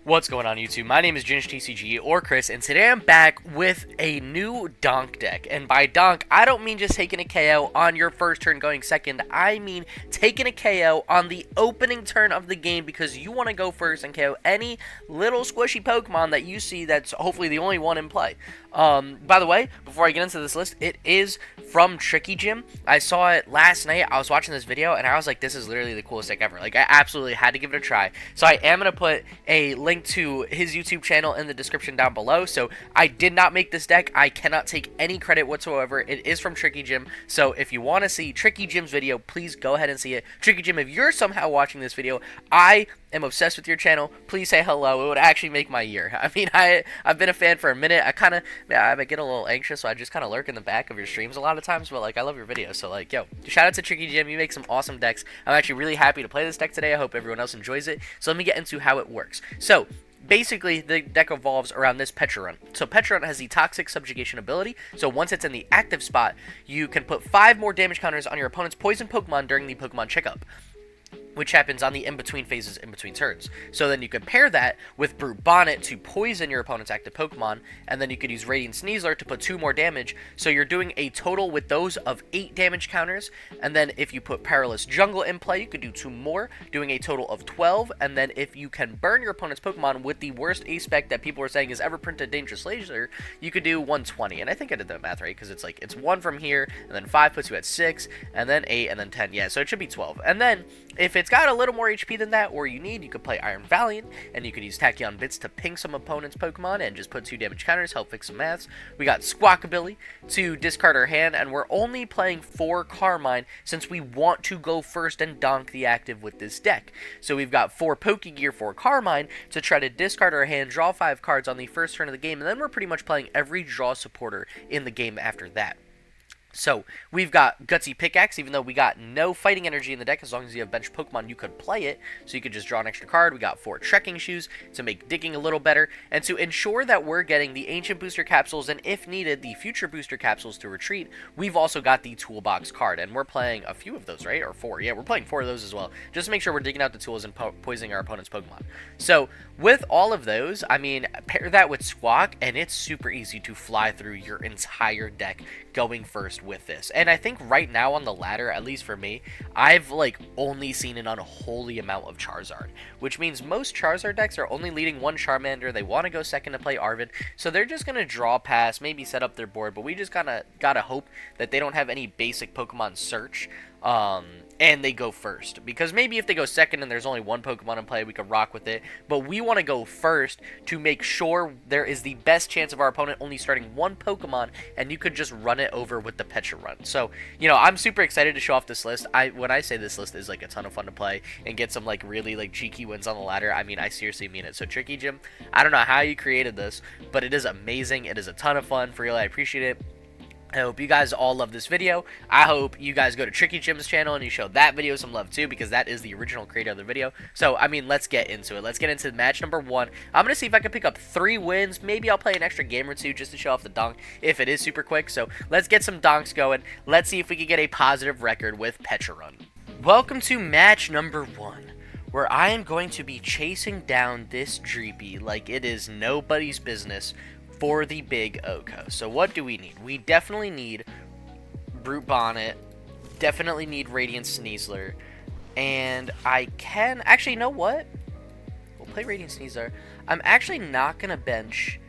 What's going on YouTube? My name is ginj-tcg or Chris, and today I'm back with a new donk deck. And by donk, I don't mean just taking a KO on your first turn going second. I mean taking a KO on the opening turn of the game because you want to go first and KO any little squishy Pokemon that you see that's hopefully the only one in play. By the way, before I get into this list, it is from Trekking Shoes. I saw it last night. I was watching this video and I was like, this is literally the coolest deck ever. Like, I absolutely had to give it a try. So I am going to put a link to his YouTube channel in the description down below. So I did not make this deck. I cannot take any credit whatsoever. It is from Trekking Shoes. So if you want to see Trekking Shoes' video, please go ahead and see it. Trekking Shoes, if you're somehow watching this video, I am obsessed with your channel. Please say hello. It would actually make my year. I mean, I've been a fan for a minute. I get a little anxious, so I just kind of lurk in the back of your streams a lot of times, but like, I love your videos. So like, yo, shout out to Trekking Shoes. You make some awesome decks. I'm actually really happy to play this deck today. I hope everyone else enjoys it. So let me get into how it works. So basically, the deck evolves around this Pecharunt. So Pecharunt has the Toxic Subjugation ability. So once it's in the active spot, you can put 5 more damage counters on your opponent's poison Pokemon during the Pokemon checkup, which happens on the in-between phases in between turns. So then you can pair that with Brute Bonnet to poison your opponent's active Pokemon, and then you could use Radiant Sneasler to put 2 more damage. So you're doing a total with those of 8 damage counters, and then if you put Perilous Jungle in play, you could do 2 more, doing a total of 12, and then if you can burn your opponent's Pokemon with the worst A-spec that people are saying is ever printed Dangerous Laser, you could do 120, and I think I did the math right, because it's like, it's 1 from here, and then 5 puts you at 6, and then 8, and then 10, yeah, so it should be 12. And then, if it's got a little more HP than that, or you could play Iron Valiant, and you could use Tachyon Bits to ping some opponent's Pokemon and just put 2 damage counters, help fix some maths. We got Squawkabilly to discard our hand, and we're only playing 4 Carmine since we want to go first and donk the active with this deck. So we've got 4 Pokégear, 4 Carmine to try to discard our hand, draw 5 cards on the first turn of the game, and then we're pretty much playing every draw supporter in the game after that. So, we've got Gutsy Pickaxe, even though we got no fighting energy in the deck. As long as you have bench Pokemon, you could play it. So you could just draw an extra card. We got 4 Trekking Shoes to make digging a little better. And to ensure that we're getting the Ancient Booster Capsules, and if needed, the Future Booster Capsules to retreat, we've also got the Toolbox card. And we're playing a few of those, right? Or 4. Yeah, we're playing 4 of those as well. Just to make sure we're digging out the tools and poisoning our opponent's Pokemon. So, with all of those, I mean, pair that with Squawk, and it's super easy to fly through your entire deck going first with this. And I think right now on the ladder, at least for me, I've like only seen an unholy amount of Charizard, which means most Charizard decks are only leading 1 Charmander. They want to go second to play Arvid, so they're just going to draw pass, maybe set up their board, but we just gotta hope that they don't have any basic Pokemon search, and they go first, because maybe if they go second and there's only 1 Pokemon in play, we could rock with it, but we want to go first to make sure there is the best chance of our opponent only starting 1 Pokemon, and you could just run it over with the Pecharunt. So, you know, I'm super excited to show off this list. When I say this list is like a ton of fun to play and get some like really like cheeky wins on the ladder, I mean, I seriously mean it. So Trekking Shoes, I don't know how you created this, but it is amazing. It is a ton of fun. For real, I appreciate it. I hope you guys all love this video. I hope you guys go to Trekking Shoes' channel and you show that video some love too, because that is the original creator of the video. So, I mean, let's get into it. Let's get into match number 1. I'm going to see if I can pick up 3 wins. Maybe I'll play an extra game or 2 just to show off the donk if it is super quick. So, let's get some donks going. Let's see if we can get a positive record with Pecharunt. Welcome to match number 1, where I am going to be chasing down this Dreepy like it is nobody's business for the big Oko. So what do we need? We definitely need Brute Bonnet, definitely need Radiant Sneasler, and I can, actually, you know what? We'll play Radiant Sneasler. I'm actually not going to bench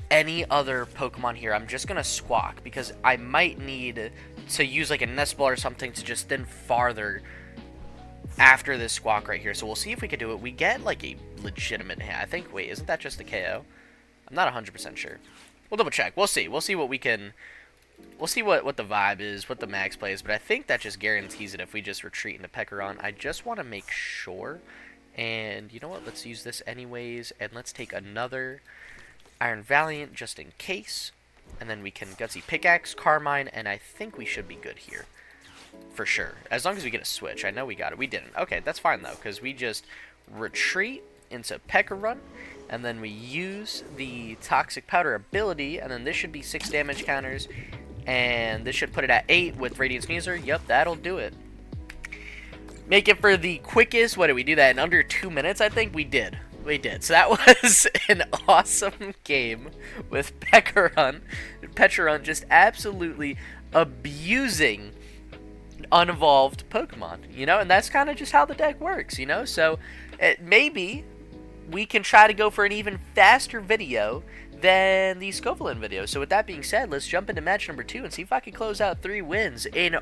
any other Pokemon here. I'm just going to Squawk, because I might need to use like a Nest Ball or something to just thin farther after this Squawk right here. So we'll see if we can do it. We get like a legitimate hit. I think, wait, isn't that just the KO? I'm not 100% sure. We'll double check. We'll see. We'll see what we can... We'll see what the vibe is, what the max play is, but I think that just guarantees it if we just retreat into Pecharunt. I just want to make sure. And you know what? Let's use this anyways. And let's take another Iron Valiant just in case. And then we can Gutsy Pickaxe, Carmine, and I think we should be good here. For sure. As long as we get a switch. I know we got it. We didn't. Okay, that's fine though, because we just retreat into Pecharunt, and then we use the Toxic Powder ability, and then this should be 6 damage counters, and this should put it at 8 with Radiant Sneasler. Yep, that'll do it. Make it for the quickest. What did we do that in under 2 minutes? I think we did. We did. So that was an awesome game with Pecharunt. Pecharunt just absolutely abusing unevolved Pokemon, you know? And that's kind of just how the deck works, you know? So maybe we can try to go for an even faster video than the Scovillain video. So with that being said, let's jump into match number 2 and see if I can close out 3 wins in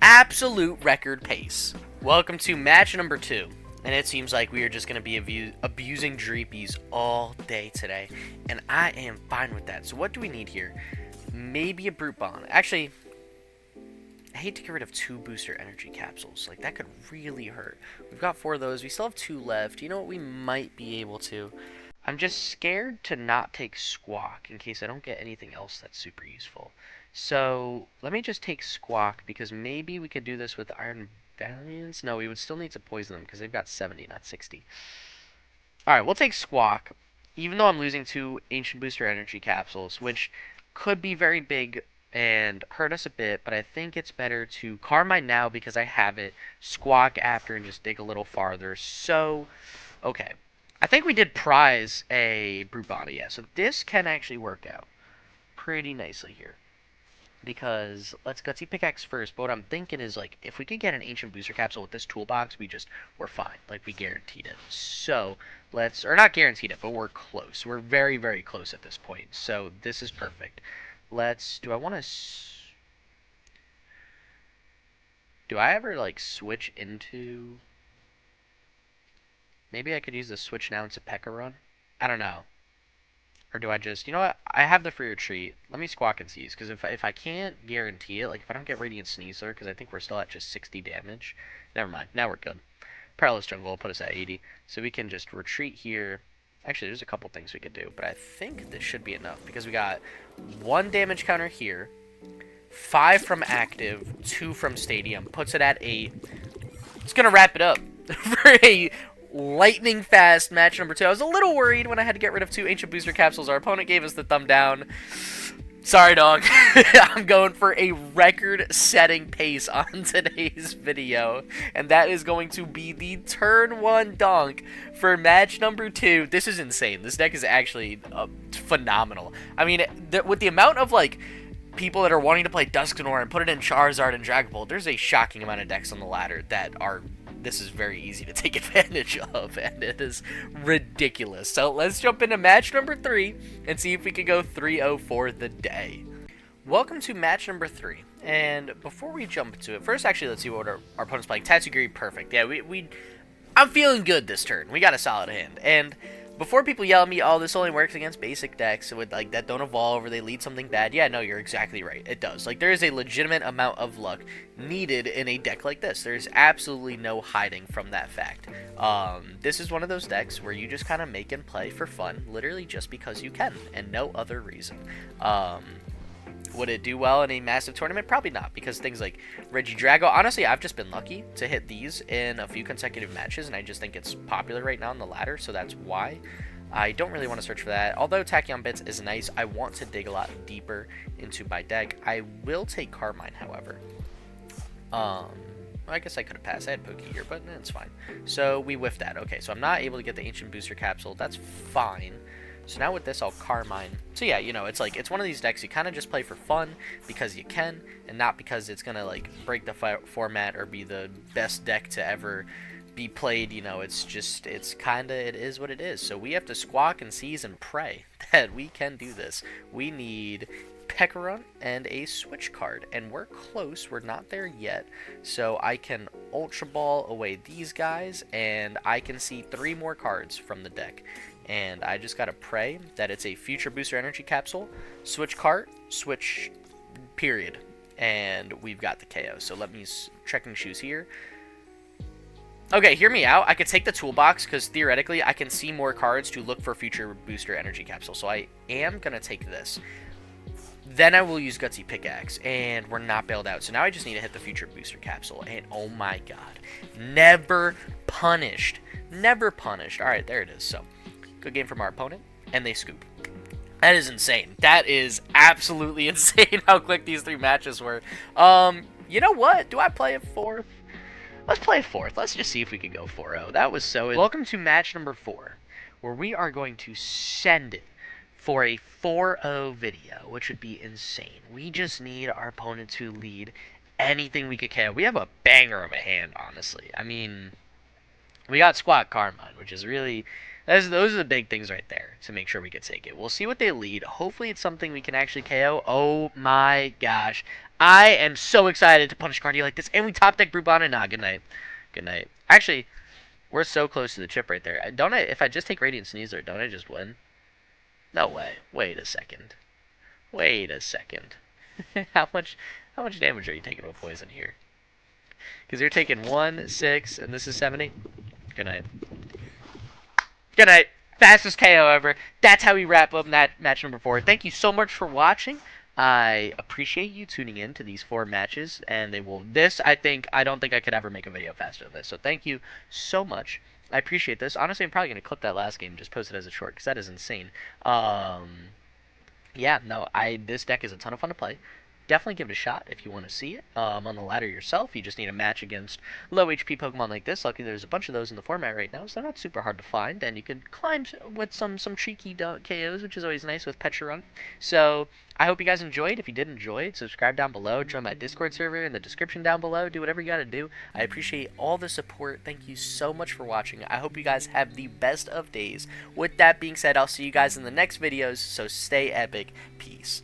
absolute record pace. Welcome to match number 2. And it seems like we are just going to be abusing Dreepies all day today. And I am fine with that. So what do we need here? Maybe a Brute Bonnet. Actually, I hate to get rid of 2 booster energy capsules. Like, that could really hurt. We've got 4 of those. We still have 2 left. You know what? We might be able to. I'm just scared to not take Squawk in case I don't get anything else that's super useful. So let me just take Squawk because maybe we could do this with Iron Valiant. No, we would still need to poison them because they've got 70, not 60. Alright, we'll take Squawk, even though I'm losing 2 Ancient Booster Energy Capsules, which could be very big and hurt us a bit, but I think it's better to Carmine now because I have it, Squawk after, and just dig a little farther. So, okay. I think we did prize a Brute Bonnet, yeah, so this can actually work out pretty nicely here. Because let's Gutsy Pickaxe first, but what I'm thinking is, like, if we could get an Ancient Booster Capsule with this toolbox, we're fine. Like, we guaranteed it. So, or not guaranteed it, but we're close. We're very, very close at this point. So, this is perfect. Do I ever, like, switch into... Maybe I could use the switch now into Pecharunt? I don't know. Or do I just... You know what? I have the free retreat. Let me Squawk and Seize, because if I can't guarantee it, like, if I don't get Radiant Sneasler, because I think we're still at just 60 damage, never mind. Now we're good. Perilous Jungle will put us at 80, so we can just retreat here. Actually, there's a couple things we could do, but I think this should be enough, because we got 1 damage counter here, 5 from active, 2 from stadium, puts it at 8. It's going to wrap it up for a lightning fast match number 2. I was a little worried when I had to get rid of 2 Ancient Booster Capsules. Our opponent gave us the thumb down. Sorry, dog. I'm going for a record-setting pace on today's video, and that is going to be the turn 1 donk for match number 2. This is insane. This deck is actually phenomenal. I mean, with the amount of, like, people that are wanting to play Dusknoir and put it in Charizard and Dragon Ball, there's a shocking amount of decks on the ladder that are... This is very easy to take advantage of, and it is ridiculous. So let's jump into match number 3 and see if we can go 3-0 for the day. Welcome to match number 3, and before we jump into it, first actually let's see what our opponent's playing. Tatsugiri, perfect. Yeah, I'm feeling good this turn. We got a solid hand, and before people yell at me, oh, this only works against basic decks with, like, that don't evolve or they lead something bad. Yeah, no, you're exactly right. It does. Like, there is a legitimate amount of luck needed in a deck like this. There's absolutely no hiding from that fact. This is one of those decks where you just kind of make and play for fun, literally just because you can, and no other reason. Would it do well in a massive tournament? Probably not, because things like Regidrago, honestly, I've just been lucky to hit these in a few consecutive matches, and I just think it's popular right now on the ladder, so that's why. I don't really want to search for that. Although Tachyon Bits is nice, I want to dig a lot deeper into my deck. I will take Carmine, however. I guess I could have passed. I had Pokégear, but it's fine. So we whiffed that. Okay, so I'm not able to get the Ancient Booster Capsule. That's fine. So now with this, I'll Carmine. So yeah, you know, it's like, it's one of these decks you kind of just play for fun because you can, and not because it's going to, like, break the format or be the best deck to ever be played. You know, it's just, it is what it is. So we have to Squawk and Seize and pray that we can do this. We need Pecharunt and a Switch card, and we're close. We're not there yet. So I can Ultra Ball away these guys, and I can see 3 more cards from the deck. And I just gotta pray that it's a future booster energy capsule, Switch Cart, Switch, period. And we've got the KO. So let me use Trekking Shoes here. Okay, hear me out. I could take the toolbox because theoretically I can see more cards to look for future booster energy capsule. So I am gonna take this. Then I will use Gutsy Pickaxe, and we're not bailed out. So now I just need to hit the future booster capsule. And oh my god, never punished. Never punished. Alright, there it is. So good game from our opponent, and they scoop. That is insane. That is absolutely insane how quick these 3 matches were. You know what? Do I play a 4th? Let's play a 4th. Let's just see if we can go 4-0. That was so... Welcome to match number 4. where we are going to send it for a 4-0 video, which would be insane. We just need our opponent to lead anything we could KO. We have a banger of a hand, honestly. I mean, we got Squawk Carmine, which is really... those are the big things right there to make sure we can take it. We'll see what they lead. Hopefully it's something we can actually KO. Oh my gosh. I am so excited to punish Cardi like this. And we top deck Brute Bonnet. Nah, good night. Good night. Actually, we're so close to the chip right there. Don't I? If I just take Radiant Sneasler, don't I just win? No way. Wait a second. Wait a second. how much damage are you taking with poison here? Because you're taking 1, 6, and this is 70. Good night. Good night. Fastest KO ever. That's how we wrap up that match number 4. Thank you so much for watching. I appreciate you tuning in to these 4 matches, and they will. I don't think I could ever make a video faster than this. So thank you so much. I appreciate this. Honestly, I'm probably gonna clip that last game, and just post it as a short, because that is insane. Yeah, no, this deck is a ton of fun to play. Definitely give it a shot if you want to see it on the ladder yourself. You just need a match against low HP Pokemon like this. Luckily, there's a bunch of those in the format right now, so they're not super hard to find. And you can climb with some cheeky KOs, which is always nice with Pecharunt. So I hope you guys enjoyed. If you did enjoy it, subscribe down below. Join my Discord server in the description down below. Do whatever you got to do. I appreciate all the support. Thank you so much for watching. I hope you guys have the best of days. With that being said, I'll see you guys in the next videos, so stay epic. Peace.